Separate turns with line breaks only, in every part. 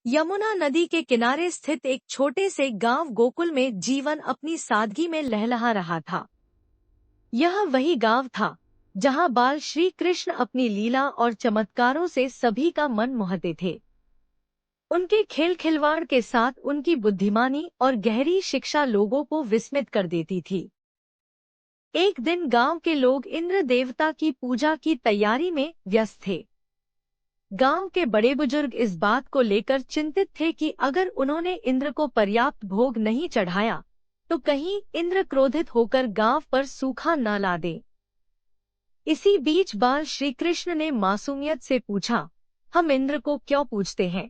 यमुना नदी के किनारे स्थित एक छोटे से गांव गोकुल में जीवन अपनी सादगी में लहलहा रहा था। यह वही गांव था जहां बाल श्री कृष्ण अपनी लीला और चमत्कारों से सभी का मन मोहते थे। उनके खेल खिलवाड़ के साथ उनकी बुद्धिमानी और गहरी शिक्षा लोगों को विस्मित कर देती थी। एक दिन गांव के लोग इंद्र देवता की पूजा की तैयारी में व्यस्त थे। गांव के बड़े बुजुर्ग इस बात को लेकर चिंतित थे कि अगर उन्होंने इंद्र को पर्याप्त भोग नहीं चढ़ाया तो कहीं इंद्र क्रोधित होकर गांव पर सूखा न ला दे। इसी बीच बाल श्री कृष्ण ने मासूमियत से पूछा, हम इंद्र को क्यों पूजते हैं?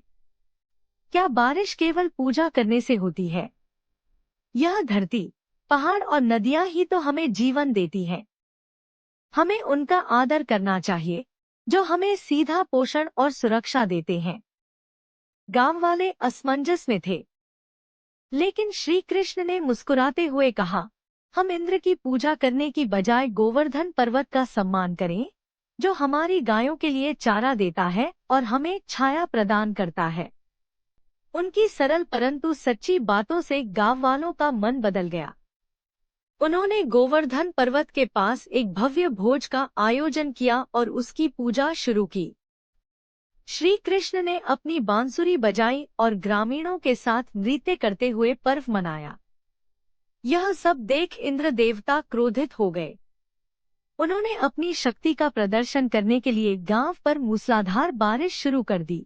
क्या बारिश केवल पूजा करने से होती है? यह धरती, पहाड़ और नदियां ही तो हमें जीवन देती हैं। हमें उनका आदर करना चाहिए जो हमें सीधा पोषण और सुरक्षा देते हैं। गांव वाले असमंजस में थे, लेकिन श्री कृष्ण ने मुस्कुराते हुए कहा, हम इंद्र की पूजा करने की बजाय गोवर्धन पर्वत का सम्मान करें, जो हमारी गायों के लिए चारा देता है और हमें छाया प्रदान करता है। उनकी सरल परंतु सच्ची बातों से गांव वालों का मन बदल गया। उन्होंने गोवर्धन पर्वत के पास एक भव्य भोज का आयोजन किया और उसकी पूजा शुरू की। श्री कृष्ण ने अपनी बांसुरी बजाई और ग्रामीणों के साथ नृत्य करते हुए पर्व मनाया। यह सब देख इंद्र देवता क्रोधित हो गए। उन्होंने अपनी शक्ति का प्रदर्शन करने के लिए गांव पर मूसलाधार बारिश शुरू कर दी।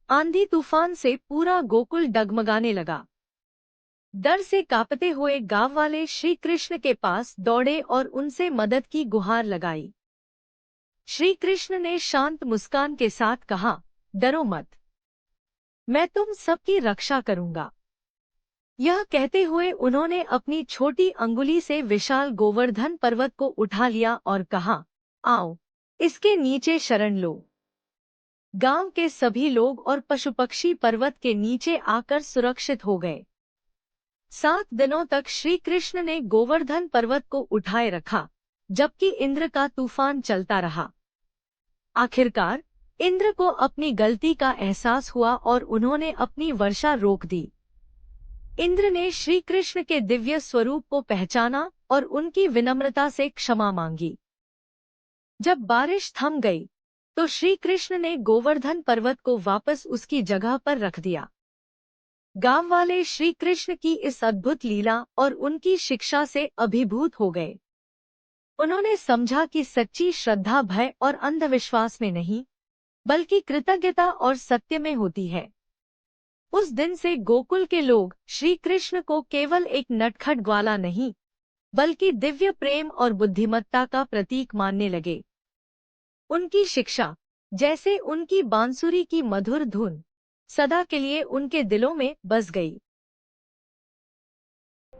आंधी तूफान से पूरा गोकुल डगमगाने लगा। डर से कांपते हुए गांव वाले श्री कृष्ण के पास दौड़े और उनसे मदद की गुहार लगाई। श्री कृष्ण ने शांत मुस्कान के साथ कहा, डरो मत, मैं तुम सबकी रक्षा करूंगा। यह कहते हुए उन्होंने अपनी छोटी अंगुली से विशाल गोवर्धन पर्वत को उठा लिया और कहा, आओ, इसके नीचे शरण लो। गांव के सभी लोग और पशु पक्षी पर्वत के नीचे आकर सुरक्षित हो गए। 7 दिनों तक श्री कृष्ण ने गोवर्धन पर्वत को उठाए रखा, जबकि इंद्र का तूफान चलता रहा। आखिरकार इंद्र को अपनी गलती का एहसास हुआ और उन्होंने अपनी वर्षा रोक दी। इंद्र ने श्री कृष्ण के दिव्य स्वरूप को पहचाना और उनकी विनम्रता से क्षमा मांगी। जब बारिश थम गई तो श्री कृष्ण ने गोवर्धन पर्वत को वापस उसकी जगह पर रख दिया। गांव वाले श्री कृष्ण की इस अद्भुत लीला और उनकी शिक्षा से अभिभूत हो गए। उन्होंने समझा कि सच्ची श्रद्धा भय और अंधविश्वास में नहीं, बल्कि कृतज्ञता और सत्य में होती है। उस दिन से गोकुल के लोग श्री कृष्ण को केवल एक नटखट ग्वाला नहीं, बल्कि दिव्य प्रेम और बुद्धिमत्ता का प्रतीक मानने लगे। उनकी शिक्षा, जैसे उनकी बांसुरी की मधुर धुन, सदा के लिए उनके दिलों में बस गई।